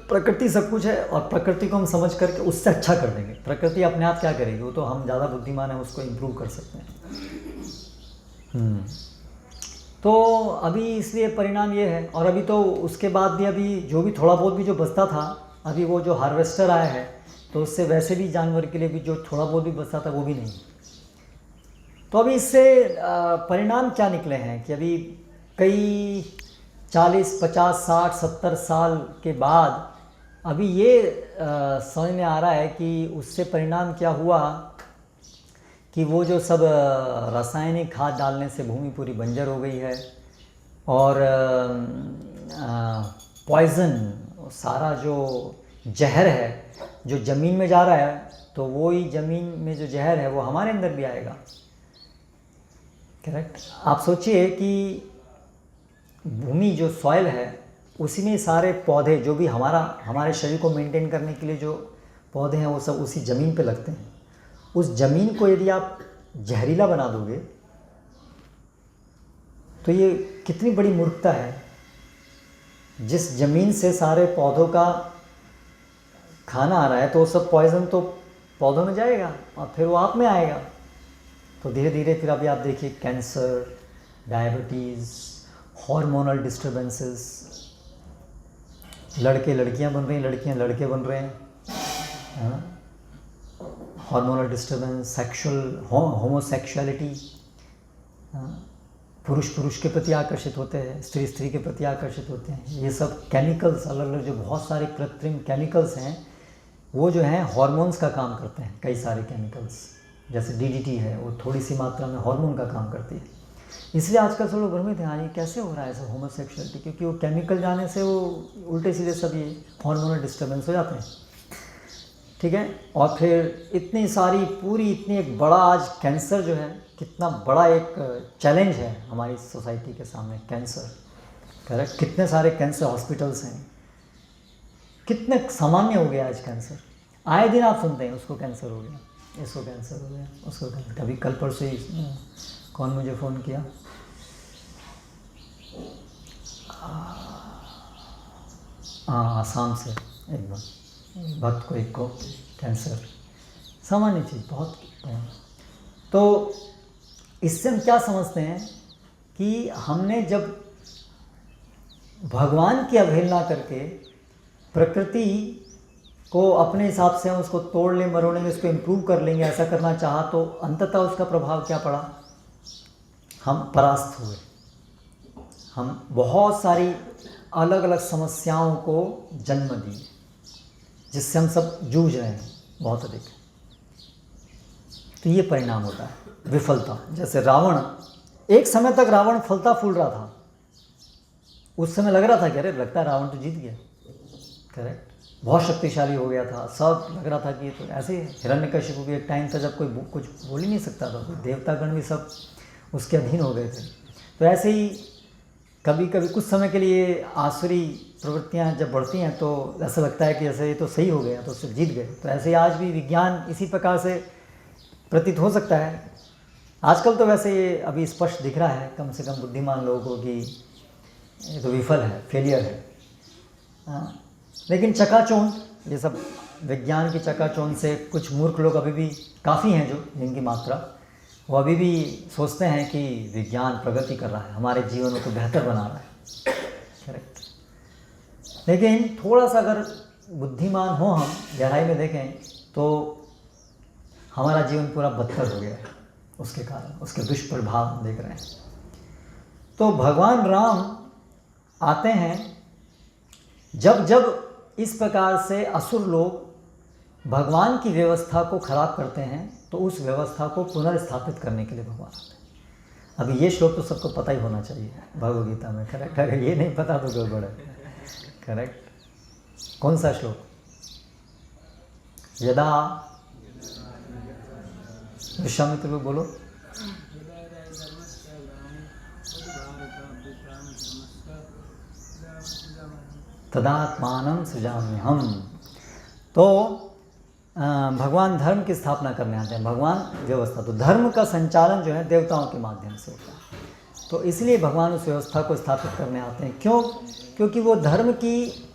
प्रकृति सब कुछ है और प्रकृति को हम समझ करके उससे अच्छा कर देंगे। प्रकृति अपने आप क्या करेगी, वो तो हम ज़्यादा बुद्धिमान हैं, उसको इम्प्रूव कर सकते हैं। तो अभी इसलिए परिणाम ये है। और अभी तो उसके बाद भी अभी जो भी थोड़ा बहुत भी जो बचता था, अभी वो जो हार्वेस्टर आया है तो उससे वैसे भी जानवर के लिए भी जो थोड़ा बहुत भी बचता था वो भी नहीं। तो अभी इससे परिणाम क्या निकले हैं कि अभी कई 40, 50, 60, 70 साल के बाद अभी ये समझ में आ रहा है कि उससे परिणाम क्या हुआ कि वो जो सब रासायनिक खाद डालने से भूमि पूरी बंजर हो गई है और पॉइज़न, सारा जो जहर है जो ज़मीन में जा रहा है, तो वो ही ज़मीन में जो जहर है वो हमारे अंदर भी आएगा। करेक्ट। आप सोचिए कि भूमि जो सॉइल है उसी में सारे पौधे जो भी हमारे शरीर को मेंटेन करने के लिए जो पौधे हैं वो सब उसी ज़मीन पे लगते हैं। उस ज़मीन को यदि आप जहरीला बना दोगे तो ये कितनी बड़ी मूर्खता है। जिस ज़मीन से सारे पौधों का खाना आ रहा है तो वो सब पॉइज़न तो पौधों में जाएगा और फिर वो आप में आएगा। तो धीरे धीरे फिर अभी आप देखिए कैंसर, डायबिटीज़, हार्मोनल डिस्टर्बेंसेस, लड़के लड़कियां बन रही हैं, लड़कियां लड़के बन रहे हैं, हार्मोनल डिस्टर्बेंस, सेक्सुअल होमोसेक्सुअलिटी, पुरुष पुरुष के प्रति आकर्षित होते हैं, स्त्री स्त्री के प्रति आकर्षित होते हैं। ये सब केमिकल्स, अलग अलग जो बहुत सारे कृत्रिम केमिकल्स हैं वो जो हैं हार्मोन्स का काम करते हैं। कई सारे केमिकल्स जैसे DDT है वो थोड़ी सी मात्रा में हार्मोन का काम करती है। इसलिए आजकल सब लोग भ्रमित हैं, हाँ ये कैसे हो रहा है सब होमोसेक्सुअलिटी, क्योंकि वो केमिकल जाने से वो उल्टे सीधे सब ये हार्मोनल डिस्टर्बेंस हो जाते हैं। ठीक है। और फिर इतनी सारी पूरी इतनी एक बड़ा आज कैंसर जो है, कितना बड़ा एक चैलेंज है हमारी सोसाइटी के सामने कैंसर। करेक्ट। कितने सारे कैंसर हॉस्पिटल्स हैं, कितने सामान्य हो गया आज कैंसर। आए दिन आप सुनते हैं उसको कैंसर हो गया, इसको कैंसर हो गया, उसको कैंसर। कभी कल परसों ही कौन मुझे फ़ोन किया, हाँ आसाम से एक भक्त को, एक को कैंसर। सामान्य चीज़ बहुत। तो इससे हम क्या समझते हैं कि हमने जब भगवान की अवहेलना करके प्रकृति को अपने हिसाब से हम उसको तोड़ लें, मरोड़ेंगे, उसको इम्प्रूव कर लेंगे, ऐसा करना चाहा तो अंततः उसका प्रभाव क्या पड़ा, हम परास्त हुए। हम बहुत सारी अलग अलग समस्याओं को जन्म दिए जिससे हम सब जूझ रहे हैं बहुत अधिक। तो ये परिणाम होता है विफलता। जैसे रावण, एक समय तक रावण फलता फूल रहा था, उस समय लग रहा था कि अरे लगता है रावण तो जीत गया। करेक्ट। बहुत शक्तिशाली हो गया था, सब लग रहा था कि ये तो ऐसे ही। हिरण्यकशिपु भी एक टाइम था जब कोई कुछ बोल ही नहीं सकता था, कोई देवतागण भी सब उसके अधीन हो गए थे। तो ऐसे ही कभी कभी कुछ समय के लिए आसुरी प्रवृत्तियां जब बढ़ती हैं तो ऐसा लगता है कि जैसे ये तो सही हो गया तो उससे जीत गए। तो ऐसे ही आज भी विज्ञान इसी प्रकार से प्रतीत हो सकता है। आजकल तो वैसे ये अभी स्पष्ट दिख रहा है कम से कम बुद्धिमान लोगों को कि ये तो विफल है, फेलियर है। लेकिन चकाचौंध, ये सब विज्ञान की चकाचौंध से कुछ मूर्ख लोग अभी भी काफ़ी हैं जो जिनकी मात्रा, वो अभी भी सोचते हैं कि विज्ञान प्रगति कर रहा है, हमारे जीवन को बेहतर बना रहा है। करेक्ट। लेकिन थोड़ा सा अगर बुद्धिमान हो, हम गहराई में देखें तो हमारा जीवन पूरा बदतर हो गया है उसके कारण, उसके दुष्प्रभाव हम देख रहे हैं। तो भगवान राम आते हैं जब जब इस प्रकार से असुर लोग भगवान की व्यवस्था को खराब करते हैं तो उस व्यवस्था को पुनर्स्थापित करने के लिए भगवान आते हैं। अभी ये श्लोक तो सबको पता ही होना चाहिए भगवद गीता में। करेक्ट। अगर ये नहीं पता तो गड़बड़ है। करेक्ट। कौन सा श्लोक? यदा विश्वामित्र को बोलो। तदात्मानं सृजाम्यहम्। तो भगवान धर्म की स्थापना करने आते हैं, भगवान व्यवस्था। तो धर्म का संचालन जो है देवताओं के माध्यम से होता है, तो इसलिए भगवान उस व्यवस्था को स्थापित करने आते हैं। क्यों? क्योंकि वो धर्म की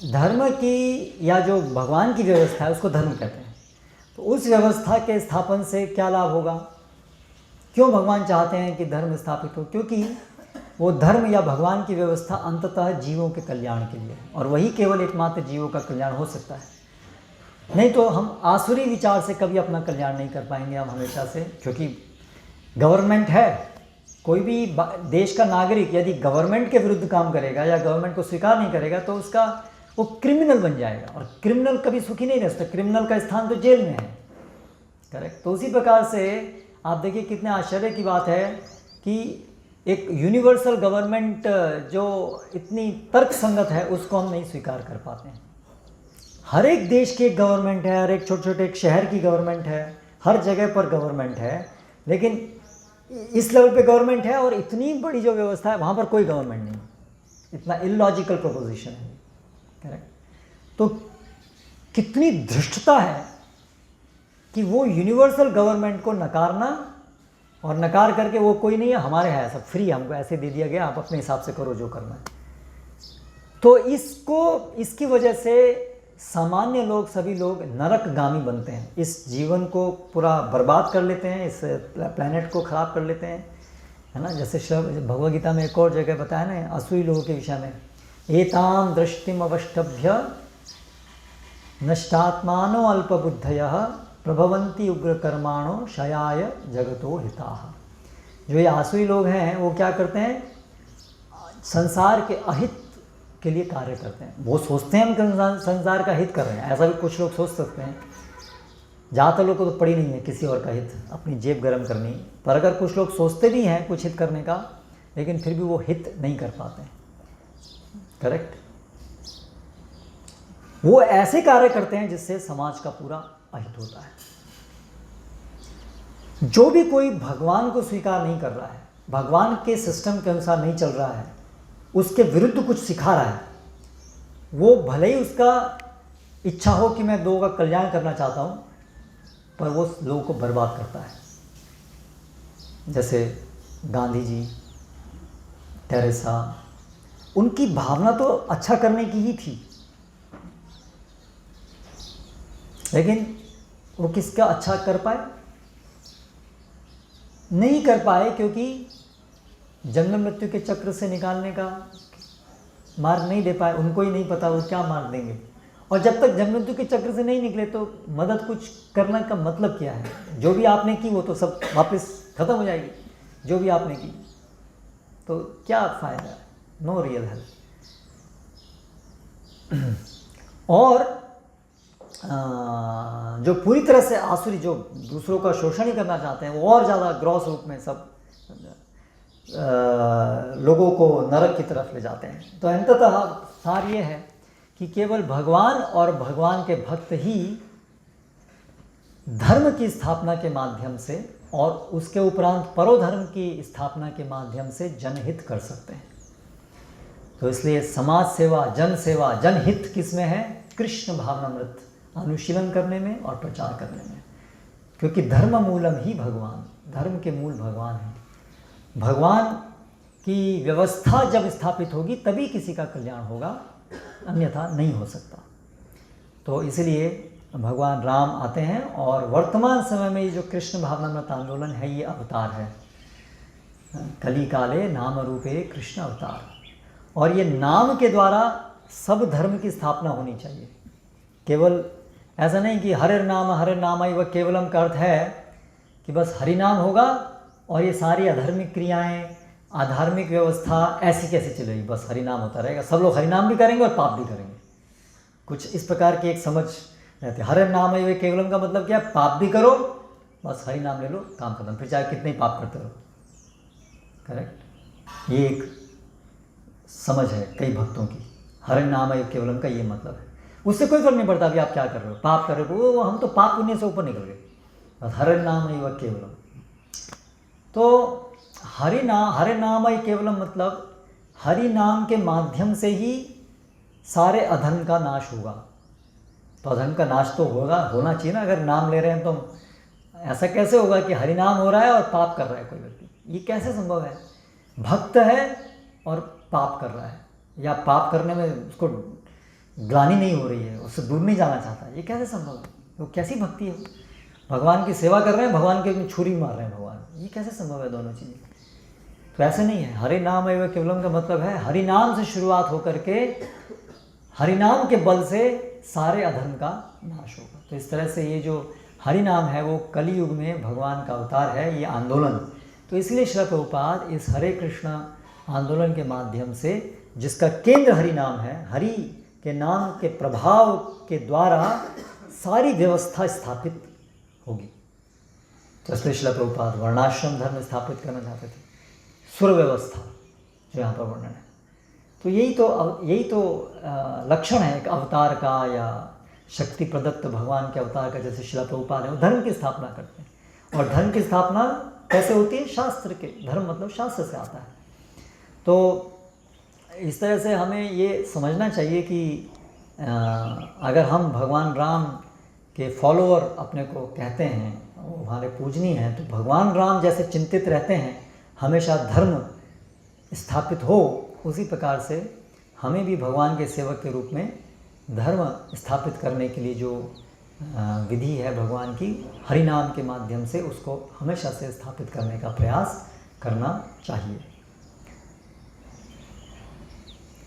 धर्म की या जो भगवान की व्यवस्था है उसको धर्म कहते हैं। तो उस व्यवस्था के स्थापन से क्या लाभ होगा? क्यों भगवान चाहते हैं कि धर्म स्थापित हो? क्योंकि वो धर्म या भगवान की व्यवस्था अंततः जीवों के कल्याण के लिए, और वही केवल एकमात्र जीवों का कल्याण हो सकता है। नहीं तो हम आसुरी विचार से कभी अपना कल्याण नहीं कर पाएंगे हम हमेशा से, क्योंकि गवर्नमेंट है। कोई भी देश का नागरिक यदि गवर्नमेंट के विरुद्ध काम करेगा या गवर्नमेंट को स्वीकार नहीं करेगा तो उसका वो क्रिमिनल बन जाएगा, और क्रिमिनल कभी सुखी नहीं रह सकता। क्रिमिनल का स्थान तो जेल में है, करेक्ट। तो उसी प्रकार से आप देखिए कितने आश्चर्य की बात है कि एक यूनिवर्सल गवर्नमेंट जो इतनी तर्कसंगत है उसको हम नहीं स्वीकार कर पाते हैं। हर एक देश की एक गवर्नमेंट है, हर एक छोटे छोटे एक शहर की गवर्नमेंट है, हर जगह पर गवर्नमेंट है, लेकिन इस लेवल पे गवर्नमेंट है और इतनी बड़ी जो व्यवस्था है वहाँ पर कोई गवर्नमेंट नहीं। इतना इलॉजिकल प्रोपोजिशन है, करेक्ट। तो कितनी धृष्टता है कि वो यूनिवर्सल गवर्नमेंट को नकारना, और नकार करके वो कोई नहीं है, हमारे है, सब फ्री, हमको ऐसे दे दिया गया, आप अपने हिसाब से करो जो करना है। तो इसकी वजह से सामान्य लोग, सभी लोग नरकगामी बनते हैं, इस जीवन को पूरा बर्बाद कर लेते हैं, इस प्लैनेट को ख़राब कर लेते हैं, है ना। जैसे भगवद गीता में एक और जगह बताया ना असुरी लोगों के विषय में, एताम दृष्टिम अवष्टभ्य नष्टात्मानो अल्पबुद्धयः प्रभवंती उग्र कर्माणो शयाय जगतो हिताः। जो ये आसुरी लोग हैं वो क्या करते हैं? संसार के अहित के लिए कार्य करते हैं। वो सोचते हैं हम संसार का हित कर रहे हैं, ऐसा भी कुछ लोग सोच सकते हैं। ज़्यादातर लोग को तो पड़ी नहीं है किसी और का हित, अपनी जेब गर्म करनी। पर अगर कुछ लोग सोचते भी हैं कुछ हित करने का, लेकिन फिर भी वो हित नहीं कर पाते, करेक्ट। वो ऐसे कार्य करते हैं जिससे समाज का पूरा अहित होता है। जो भी कोई भगवान को स्वीकार नहीं कर रहा है, भगवान के सिस्टम के अनुसार नहीं चल रहा है, उसके विरुद्ध कुछ सिखा रहा है, वो भले ही उसका इच्छा हो कि मैं लोगों का कल्याण करना चाहता हूँ, पर वो लोगों को बर्बाद करता है। जैसे गांधी जी, टेरेसा, उनकी भावना तो अच्छा करने की ही थी, लेकिन वो किसका अच्छा कर पाए? नहीं कर पाए, क्योंकि जन्म मृत्यु के चक्र से निकालने का मार्ग नहीं दे पाए। उनको ही नहीं पता वो क्या मार्ग देंगे, और जब तक जन्म मृत्यु के चक्र से नहीं निकले तो मदद कुछ करने का मतलब क्या है? जो भी आपने की वो तो सब वापस खत्म हो जाएगी, जो भी आपने की, तो क्या फ़ायदा? No real help. और जो पूरी तरह से आसुरी, जो दूसरों का शोषण ही करना चाहते हैं, वो और ज़्यादा ग्रॉस रूप में सब लोगों को नरक की तरफ ले जाते हैं। तो अंततः सार ये है कि केवल भगवान और भगवान के भक्त ही धर्म की स्थापना के माध्यम से और उसके उपरांत परोधर्म की स्थापना के माध्यम से जनहित कर सकते हैं। तो इसलिए समाज सेवा, जन सेवा, जनहित किस में है? कृष्ण भावनामृत अनुशीलन करने में और प्रचार करने में। क्योंकि धर्म मूलम ही भगवान, धर्म के मूल भगवान हैं। भगवान की व्यवस्था जब स्थापित होगी तभी किसी का कल्याण होगा, अन्यथा नहीं हो सकता। तो इसलिए भगवान राम आते हैं, और वर्तमान समय में ये जो कृष्ण भावनामृत आंदोलन है ये अवतार है। कली काले नाम रूपे कृष्ण अवतार, और ये नाम के द्वारा सब धर्म की स्थापना होनी चाहिए। केवल ऐसा नहीं कि हरे नाम व केवलम का अर्थ है कि बस हरि नाम होगा और ये सारी अधार्मिक क्रियाएं, आधार्मिक व्यवस्था ऐसी कैसे चलेगी, बस हरि नाम होता रहेगा, सब लोग हरि नाम भी करेंगे और पाप भी करेंगे। कुछ इस प्रकार की एक समझ रहती है। हरे नाम व केवलम का मतलब क्या है? पाप भी करो, बस हरि नाम ले लो, काम खत्म, फिर चाहे कितने ही पाप करते रहो, करेक्ट। ये एक समझ है कई भक्तों की। हरे नाम व केवलम का ये मतलब है। उससे कोई फर्क नहीं पड़ता अभी आप क्या कर रहे हो, पाप कर रहे हो, वो हम तो पाप पुण्य से ऊपर निकल गए, बस हरे नाम व केवलम। तो हरि नाम व केवलम मतलब हरि नाम के माध्यम से ही सारे अधर्म का नाश होगा। तो अधर्म का नाश तो होना चाहिए ना। अगर नाम ले रहे हैं तो ऐसा कैसे होगा कि हरि नाम हो रहा है और पाप कर रहा है कोई व्यक्ति? ये कैसे संभव है? भक्त है और पाप कर रहा है, या पाप करने में उसको ग्लानि नहीं हो रही है, उससे दूर नहीं जाना चाहता, ये कैसे संभव है? वो कैसी भक्ति है? भगवान की सेवा कर रहे हैं, भगवान के छुरी मार रहे हैं भगवान, ये कैसे संभव है दोनों चीज़ें? तो ऐसे नहीं है। हरि नाम एवं केवलम का मतलब है हरि नाम से शुरुआत होकर के हरि नाम के बल से सारे अधर्म का नाश होगा। तो इस तरह से ये जो हरि नाम है वो कली युग में भगवान का अवतार है, ये आंदोलन। तो इसलिए श्रील प्रभुपाद इस हरे कृष्णा आंदोलन के माध्यम से, जिसका केंद्र हरि नाम है, हरि के नाम के प्रभाव के द्वारा सारी व्यवस्था स्थापित होगी। तो इसलिए श्रील प्रभुपाद वर्णाश्रम धर्म स्थापित करना चाहते थे, सुर व्यवस्था जो यहाँ पर वर्णन है। तो यही तो लक्षण है एक अवतार का, या शक्ति प्रदत्त भगवान के अवतार का। जैसे श्रील प्रभुपाद है वो धर्म की स्थापना करते हैं, और धर्म की स्थापना कैसे होती है? शास्त्र के, धर्म मतलब शास्त्र से आता है। तो इस तरह से हमें ये समझना चाहिए कि अगर हम भगवान राम के फॉलोअर अपने को कहते हैं, वो हमारे पूजनीय हैं, तो भगवान राम जैसे चिंतित रहते हैं हमेशा धर्म स्थापित हो, उसी प्रकार से हमें भी भगवान के सेवक के रूप में धर्म स्थापित करने के लिए जो विधि है भगवान की, हरि नाम के माध्यम से उसको हमेशा से स्थापित करने का प्रयास करना चाहिए।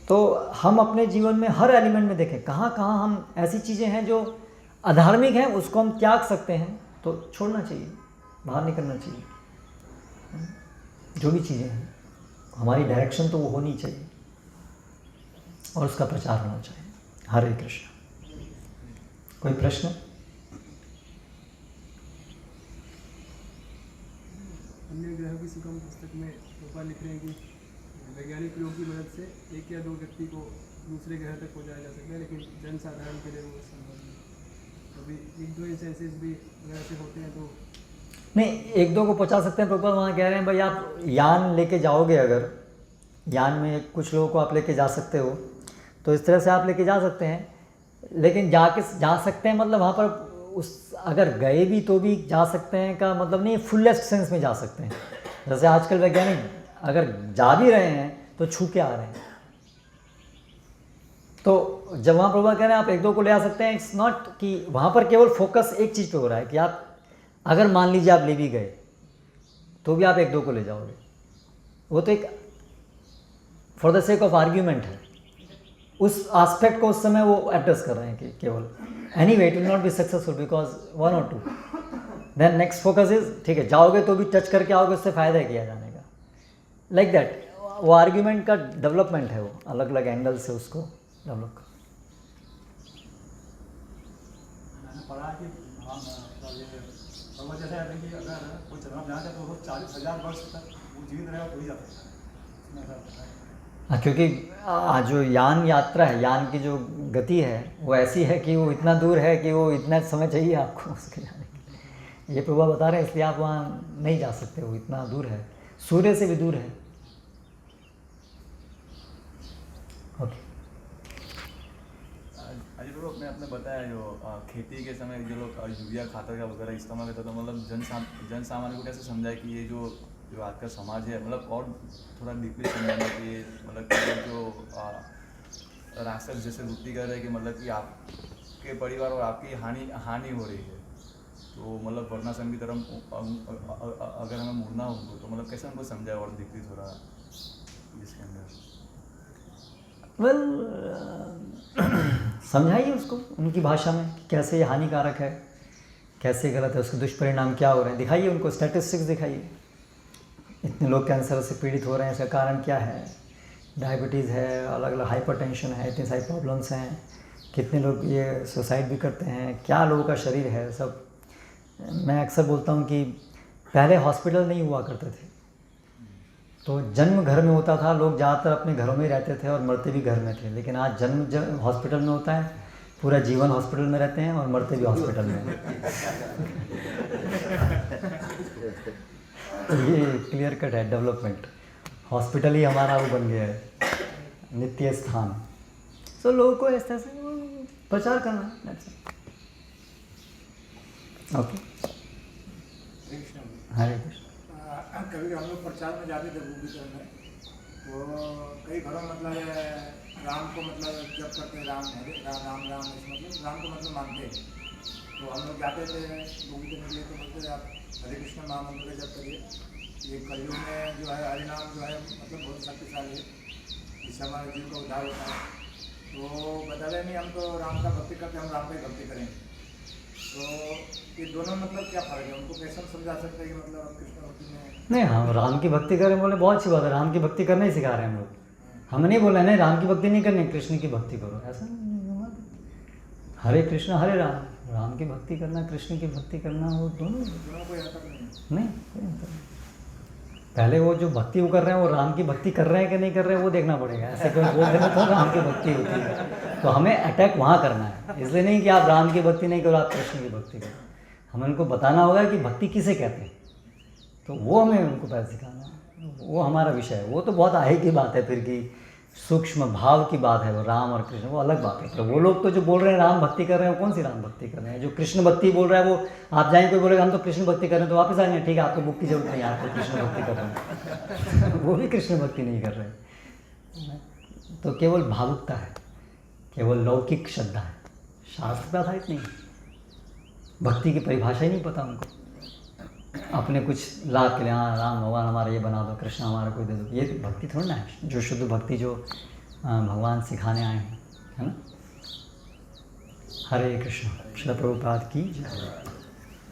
तो हम अपने जीवन में हर एलिमेंट में देखें, कहाँ कहाँ हम ऐसी चीज़ें हैं जो अधार्मिक हैं, उसको हम त्याग सकते हैं, तो छोड़ना चाहिए, बाहर निकलना चाहिए। जो भी चीज़ें हैं, हमारी डायरेक्शन तो वो होनी चाहिए और उसका प्रचार होना चाहिए। हरे कृष्ण। कोई प्रश्न? अन्य ग्रहों की सुगम पुस्तक में गोपाल लिख रहे हैं कि वैज्ञानिक प्रयोग की मदद से एक या दो व्यक्ति को दूसरे ग्रह तक पहुंचाया जा सकता है, लेकिन जन साधारण के लिए वो संभव नहीं। अभी एक दो इंस्टेंसेस भी अगर ऐसे होते हैं तो नहीं, एक दो को पहुंचा सकते हैं। प्रभुपाद वहाँ कह रहे हैं भाई आप यान लेके जाओगे, अगर यान में कुछ लोगों को आप लेके जा सकते हो, तो इस तरह से आप लेके जा सकते हैं, लेकिन जा सकते हैं मतलब वहाँ पर उस अगर गए भी तो भी जा सकते हैं का मतलब नहीं, फुलेस्ट सेंस में जा सकते हैं। जैसे आजकल वैज्ञानिक अगर जा भी रहे हैं तो छू के आ रहे हैं। तो जब वहाँ प्रभुपाद कह रहे हैं आप एक दो को ले आ सकते हैं, इट्स नॉट कि वहाँ पर केवल फोकस एक चीज़ पे हो रहा है कि आप अगर मान लीजिए आप ले भी गए तो भी आप एक दो को ले जाओगे, वो तो एक for the sake of argument है। उस एस्पेक्ट को उस समय वो एड्रेस कर रहे हैं कि केवल anyway it will not be successful because one और two. Then next focus is ठीक है, जाओगे तो भी टच करके आओगे, उससे फ़ायदा है किया जाने का, लाइक दैट। वो आर्ग्यूमेंट का डेवलपमेंट है, वो अलग अलग एंगल से उसको डेवलप कर। जैसे है कि अगर कोई चंद्रमा जाना चाहे तो वो 40,000 वर्ष तक वो जीवित रहेगा तो ही जा सकता है। हाँ, क्योंकि जो यान यात्रा है, यान की जो गति है वो ऐसी है कि वो इतना दूर है कि वो इतना समय चाहिए आपको उसके जाने के लिए। ये प्रभुपाद बता रहे हैं, इसलिए आप वहाँ नहीं जा सकते, वो इतना दूर है, सूर्य से भी दूर है। ओके, आपने आपने बताया जो खेती के समय जो लोग यूरिया खातर का वगैरह इस्तेमाल करता, तो मतलब जन सामान्य को कैसे समझाए कि ये जो आज का समाज है, मतलब और थोड़ा डीपली समझाना कि ये मतलब कि जो राक्षस जैसे वृत्ति कर रहे हैं कि मतलब कि आपके परिवार और आपकी हानि हो रही है, तो मतलब वर्णाश्रम की तरफ अगर हमें मुड़ना हो तो मतलब कैसे उनको समझाए और डीपली थोड़ा जिसके अंदर समझाइए उसको उनकी भाषा में कि कैसे ये हानिकारक है, कैसे गलत है, उसके दुष्परिणाम क्या हो रहे हैं, दिखाइए उनको, स्टैटिस्टिक्स दिखाइए। इतने लोग कैंसर से पीड़ित हो रहे हैं, इसका कारण क्या है, डायबिटीज़ है, अलग अलग हाइपरटेंशन है, इतनी सारी प्रॉब्लम्स हैं, कितने लोग ये सुसाइड भी करते हैं, क्या लोगों का शरीर है सब। मैं अक्सर बोलता हूँ कि पहले हॉस्पिटल नहीं हुआ करते थे, तो जन्म घर में होता था, लोग ज़्यादातर अपने घरों में ही रहते थे और मरते भी घर में थे। लेकिन आज जन्म हॉस्पिटल में होता है, पूरा जीवन हॉस्पिटल में रहते हैं और मरते भी हॉस्पिटल में। तो ये क्लियर कट है डेवलपमेंट। हॉस्पिटल ही हमारा वो बन गया है, नित्य स्थान। तो लोगों को इस तरह से प्रचार करना। ओके, हरे कृष्ण। कभी हम लोग प्रचार में जाते थे भूमिका में, तो कई घरों में मतलब राम को मतलब जब करते हैं, राम हरे राम राम राम, मतलब राम को मतलब मानते हैं। तो हम लोग जाते थे गोभी के निकले तो बोलते आप हरे कृष्ण महामंत्र का जप करिए। ये कलयुग में जो है हरि नाम जो है मतलब बहुत शक्तिशाली है, इससे हमारे जीव का उद्धार होता है। तो बता रहे नहीं हम तो राम का भक्ति करते, हम राम का ही भक्ति करेंगे। तो ये दोनों मतलब क्या फर्क है, उनको कैसे हम समझा सकते हैं कि मतलब कृष्ण भक्ति में नहीं, हम राम की भक्ति करें बोले बहुत अच्छी बात है, राम की भक्ति करना ही सिखा रहे हैं हम लोग। हम नहीं बोले नहीं राम की भक्ति नहीं करनी, कृष्ण की भक्ति करो, ऐसा नहीं। हरे कृष्ण हरे राम, राम की भक्ति करना कृष्ण की भक्ति करना वो दोनों कोई अंतर नहीं है। नहीं, कोई अंतर नहीं। पहले वो जो भक्ति वो कर रहे हैं वो राम की भक्ति कर रहे हैं कि नहीं कर रहे हैं वो देखना पड़ेगा। ऐसे कोई बोल देना तो राम की भक्ति होती है, तो हमें अटैक वहाँ करना है। इसलिए नहीं कि आप राम की भक्ति नहीं करो, आप कृष्ण की भक्ति करो। हमें उनको बताना होगा कि भक्ति किसे कहते हैं, तो वो हमें उनको पहले सिखाना है, वो हमारा विषय है। वो तो बहुत आगे की बात है फिर कि सूक्ष्म भाव की बात है, वो राम और कृष्ण वो अलग बात है। तो वो लोग तो जो बोल रहे हैं राम भक्ति कर रहे हैं वो कौन सी राम भक्ति कर रहे हैं? जो कृष्ण भक्ति बोल रहा है वो आप जाएंगे, कोई बोलेगा हम तो कृष्ण भक्ति कर रहे हैं तो वापस आएंगे, ठीक है आपको बुक की जरूरत नहीं है, आप तो कृष्ण भक्ति कर रहे हैं। वो भी कृष्ण भक्ति नहीं कर रहे। तो केवल भावुकता है, केवल लौकिक श्रद्धा है, शास्त्र पे आधारित नहीं है। भक्ति की परिभाषा ही नहीं पता उनको। अपने कुछ लाभ के लिए हाँ राम भगवान हमारा ये बना दो, कृष्ण हमारा कोई दे दो, ये भक्ति थोड़ी ना है। जो शुद्ध भक्ति जो भगवान सिखाने आए हैं, है ना। हरे कृष्ण। श्रील प्रभुपाद की जय।